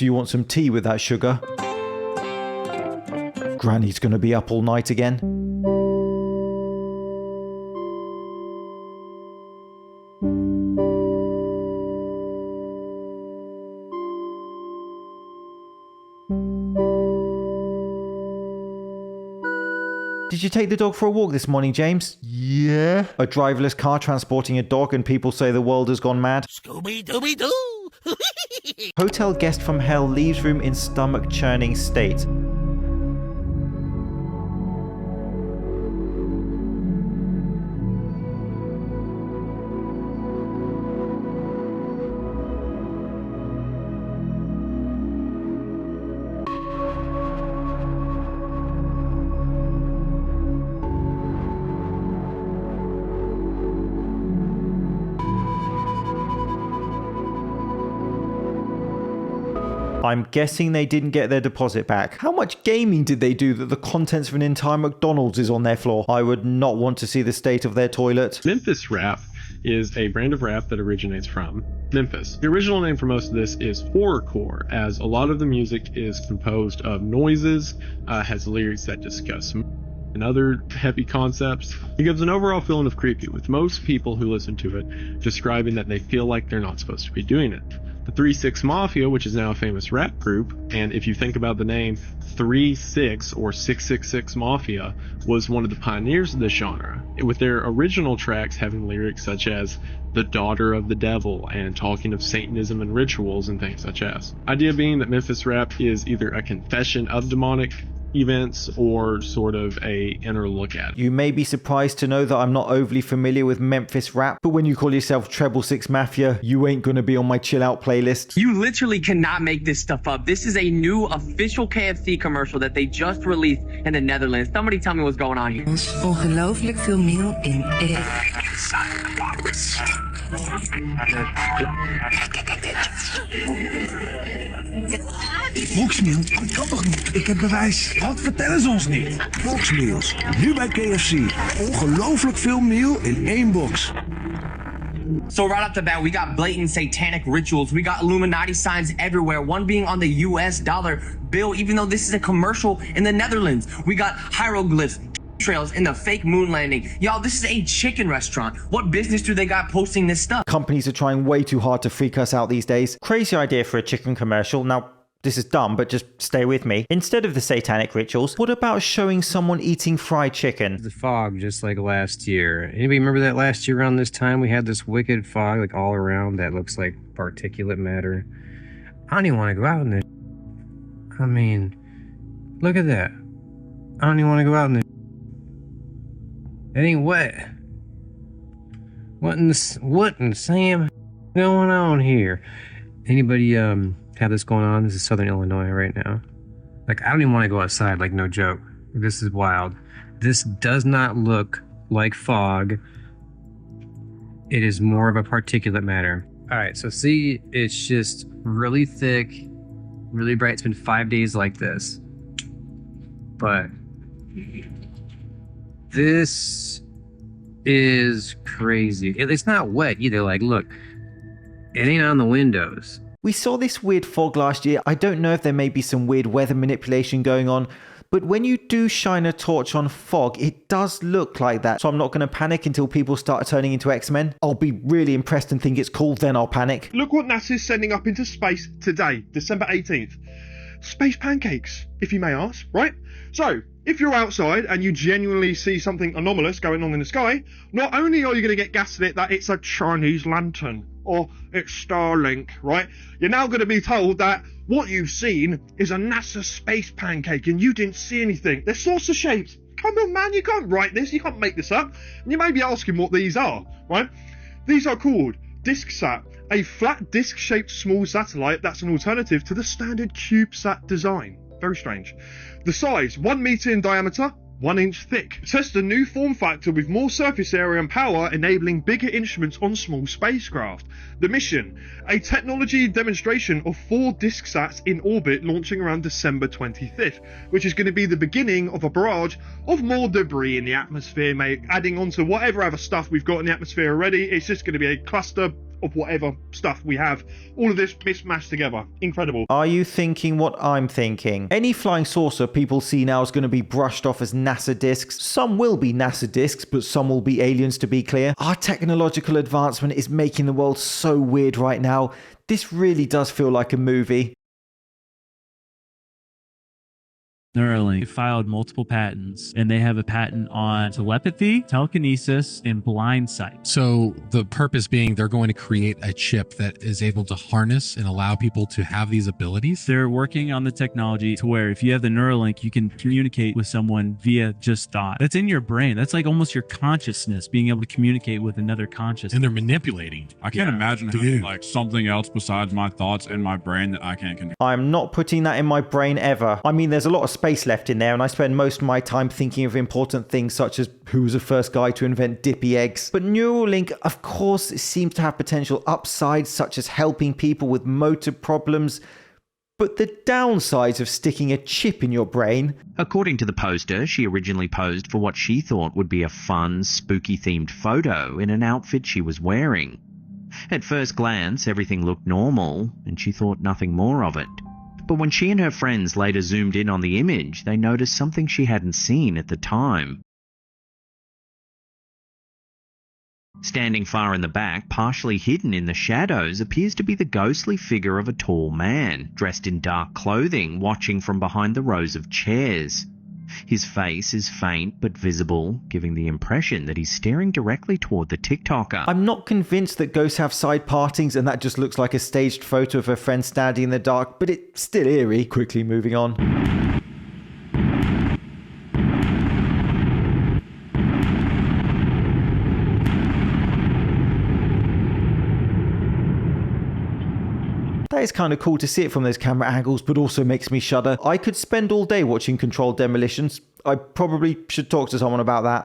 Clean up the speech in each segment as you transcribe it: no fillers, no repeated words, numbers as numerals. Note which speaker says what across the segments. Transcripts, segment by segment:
Speaker 1: Do you want some tea with that sugar? Granny's gonna be up all night again. Did you take the dog for a walk this morning, James?
Speaker 2: Yeah.
Speaker 1: A driverless car transporting a dog and people say the world has gone mad?
Speaker 3: Scooby-Dooby-Doo!
Speaker 1: Hotel guest from hell leaves room in stomach-churning state. I'm guessing they didn't get their deposit back. How much gaming did they do that the contents of an entire McDonald's is on their floor? I would not want to see the state of their toilet.
Speaker 4: Memphis Rap is a brand of rap that originates from Memphis. The original name for most of this is horrorcore, as a lot of the music is composed of noises, has lyrics that discuss and other heavy concepts. It gives an overall feeling of creepy, with most people who listen to it describing that they feel like they're not supposed to be doing it. The 3-6 Mafia, which is now a famous rap group, and if you think about the name 3-6 or 666 Mafia, was one of the pioneers of this genre, with their original tracks having lyrics such as "the daughter of the devil" and talking of Satanism and rituals and things such as. Idea being that Memphis Rap is either a confession of demonic events or sort of a inner look at it.
Speaker 1: You may be surprised to know that I'm not overly familiar with Memphis Rap, but when you call yourself 666 Mafia, you ain't gonna be on my chill out playlist.
Speaker 5: You literally cannot make this stuff up. This is a new official KFC commercial that they just released in the Netherlands. Somebody tell me what's going on here.
Speaker 6: Ongelooflijk veel meel in één.
Speaker 2: Volksmeal? Dat kan toch niet? Ik heb bewijs. Wat vertellen ze ons niet? Volksmeals. Nu bij KFC. Ongelooflijk veel meal in één box.
Speaker 5: So right off the bat, we got blatant satanic rituals. We got Illuminati signs everywhere. One being on the US dollar bill, even though this is a commercial in the Netherlands. We got hieroglyphs, trails, and the fake moon landing. Y'all, this is a chicken restaurant. What business do they got posting this stuff?
Speaker 1: Companies are trying way too hard to freak us out these days. Crazy idea for a chicken commercial. Now, this is dumb, but just stay with me. Instead of the satanic rituals, what about showing someone eating fried chicken?
Speaker 7: The fog, just like last year. Anybody remember that last year around this time? We had this wicked fog like all around that looks like particulate matter. I don't even want to go out in this. I mean, look at that. I don't even want to go out in this. It ain't wet. What in the Sam going on here? Anybody have this going on? This is Southern Illinois right now. Like, I don't even want to go outside, like, no joke. This is wild. This does not look like fog. It is more of a particulate matter. All right, so see, it's just really thick, really bright. It's been 5 days like this. But this is crazy. It's not wet either. Like, look, it ain't on the windows.
Speaker 1: We saw this weird fog last year. I don't know if there may be some weird weather manipulation going on, but when you do shine a torch on fog, it does look like that. So I'm not going to panic until people start turning into X-Men. I'll be really impressed and think it's cool, then I'll panic.
Speaker 8: Look what NASA's sending up into space today, December 18th. Space pancakes, if you may ask, right? So, if you're outside and you genuinely see something anomalous going on in the sky, not only are you going to get gaslit that it's a Chinese lantern or it's Starlink, right? You're now going to be told that what you've seen is a NASA space pancake and you didn't see anything. They're saucer shaped. Come on, man, you can't write this. You can't make this up. And you may be asking what these are, right? These are called DiskSat, a flat disc-shaped small satellite that's an alternative to the standard CubeSat design. Very strange. The size, 1 meter in diameter, 1 inch thick. Test a new form factor with more surface area and power, enabling bigger instruments on small spacecraft. The mission, a technology demonstration of 4 DiskSats in orbit launching around December 25th, which is going to be the beginning of a barrage of more debris in the atmosphere, mate. Adding on to whatever other stuff we've got in the atmosphere already, it's just going to be a cluster of whatever stuff we have. All of this mismatched together. Incredible.
Speaker 1: Are you thinking what I'm thinking? Any flying saucer people see now is going to be brushed off as NASA discs. Some will be NASA discs, but some will be aliens, to be clear. Our technological advancement is making the world so weird right now. This really does feel like a movie.
Speaker 3: Neuralink filed multiple patents, and they have a patent on telepathy, telekinesis, and blind sight.
Speaker 9: So the purpose being they're going to create a chip that is able to harness and allow people to have these abilities?
Speaker 3: They're working on the technology to where if you have the Neuralink, you can communicate with someone via just thought. That's in your brain. That's like almost your consciousness, being able to communicate with another consciousness.
Speaker 9: And they're manipulating.
Speaker 10: I can't imagine having like something else besides my thoughts in my brain that I can't control.
Speaker 1: I'm not putting that in my brain ever. I mean, there's a lot of space left in there, and I spend most of my time thinking of important things such as who was the first guy to invent dippy eggs. But Neuralink, of course, seems to have potential upsides such as helping people with motor problems. But the downsides of sticking a chip in your brain.
Speaker 11: According to the poster, she originally posed for what she thought would be a fun, spooky-themed photo in an outfit she was wearing. At first glance, everything looked normal, and she thought nothing more of it. But when she and her friends later zoomed in on the image, they noticed something she hadn't seen at the time. Standing far in the back, partially hidden in the shadows, appears to be the ghostly figure of a tall man, dressed in dark clothing, watching from behind the rows of chairs. His face is faint but visible, giving the impression that he's staring directly toward the TikToker.
Speaker 1: I'm not convinced that ghosts have side partings and that just looks like a staged photo of a friend standing in the dark, but it's still eerie. Quickly moving on. That is kind of cool to see it from those camera angles, but also makes me shudder. I could spend all day watching controlled demolitions. I probably should talk to someone about that.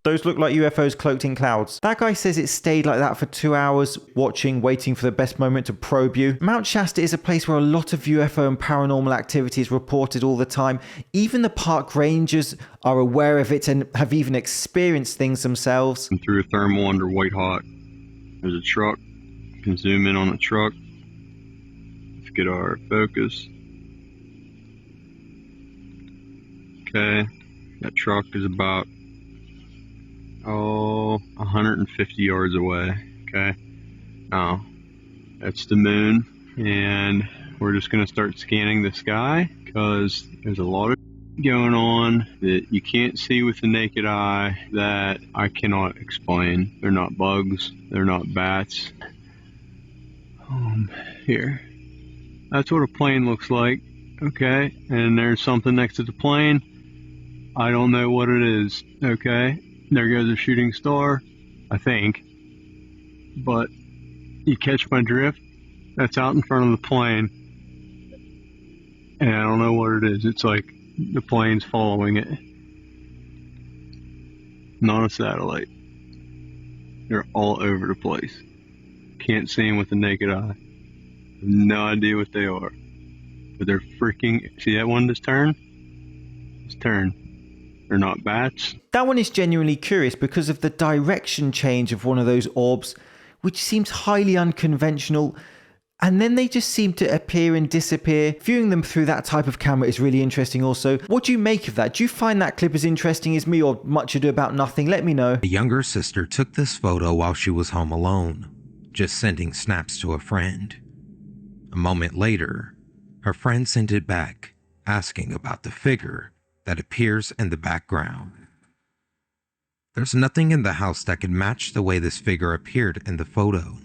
Speaker 1: Those look like UFOs cloaked in clouds. That guy says it stayed like that for 2 hours, watching, waiting for the best moment to probe you. Mount Shasta is a place where a lot of UFO and paranormal activity is reported all the time. Even the park rangers are aware of it and have even experienced things themselves.
Speaker 12: Through a thermal under white hot. There's a truck. You can zoom in on the truck. Let's get our focus. Okay, that truck is about 150 yards away. Okay, now that's the moon, and we're just gonna start scanning the sky because there's a lot of going on that you can't see with the naked eye that I cannot explain. They're not bugs, they're not bats. Here, that's what a plane looks like. Okay, and there's something next to the plane. I don't know what it is. Okay, there goes a shooting star, I think. But you catch my drift? That's out in front of the plane. And I don't know what it is. It's like the plane's following it. Not a satellite. They're all over the place. Can't see them with the naked eye. No idea what they are. But they're freaking... See that one just turned? Just turned. They're not bats.
Speaker 1: That one is genuinely curious because of the direction change of one of those orbs, which seems highly unconventional, and then they just seem to appear and disappear. Viewing them through that type of camera is really interesting also. What do you make of that? Do you find that clip as interesting as me, or much ado about nothing? Let me know.
Speaker 13: A younger sister took this photo while she was home alone, just sending snaps to a friend. A moment later, her friend sent it back, asking about the figure that appears in the background. There's nothing in the house that could match the way this figure appeared in the photo.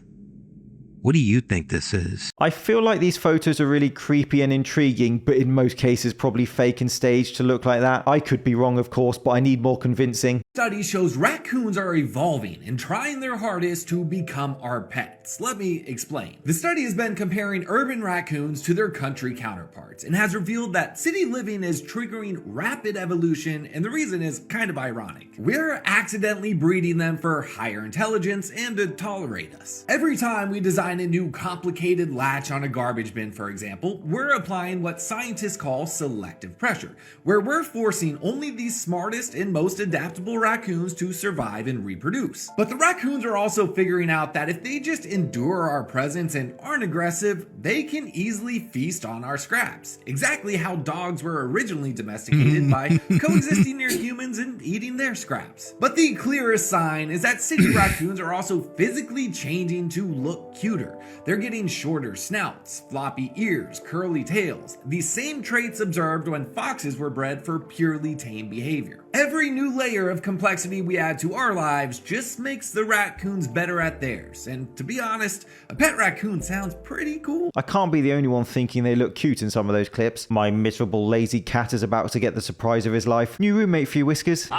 Speaker 13: What do you think this is?
Speaker 1: I feel like these photos are really creepy and intriguing, but in most cases probably fake and staged to look like that. I could be wrong, of course, but I need more convincing.
Speaker 14: Study shows raccoons are evolving and trying their hardest to become our pets. Let me explain. The study has been comparing urban raccoons to their country counterparts and has revealed that city living is triggering rapid evolution, and the reason is kind of ironic. We're accidentally breeding them for higher intelligence and to tolerate us. Every time we design a new complicated latch on a garbage bin, for example, we're applying what scientists call selective pressure, where we're forcing only the smartest and most adaptable raccoons to survive and reproduce. But the raccoons are also figuring out that if they just endure our presence and aren't aggressive, they can easily feast on our scraps. Exactly how dogs were originally domesticated by coexisting near humans and eating their scraps. But the clearest sign is that city raccoons are also physically changing to look cuter. They're getting shorter snouts, floppy ears, curly tails, the same traits observed when foxes were bred for purely tame behavior. Every new layer of complexity we add to our lives just makes the raccoons better at theirs, and to be honest, a pet raccoon sounds pretty cool.
Speaker 1: I can't be the only one thinking they look cute in some of those clips. My miserable lazy cat is about to get the surprise of his life. New roommate for you, Whiskers.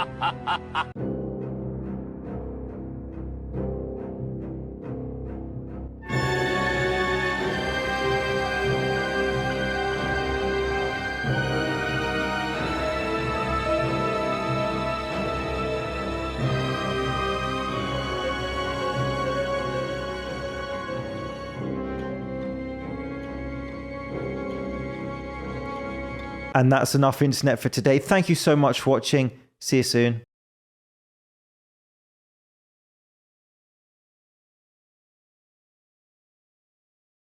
Speaker 1: And that's enough internet for today. Thank you so much for watching. See you soon.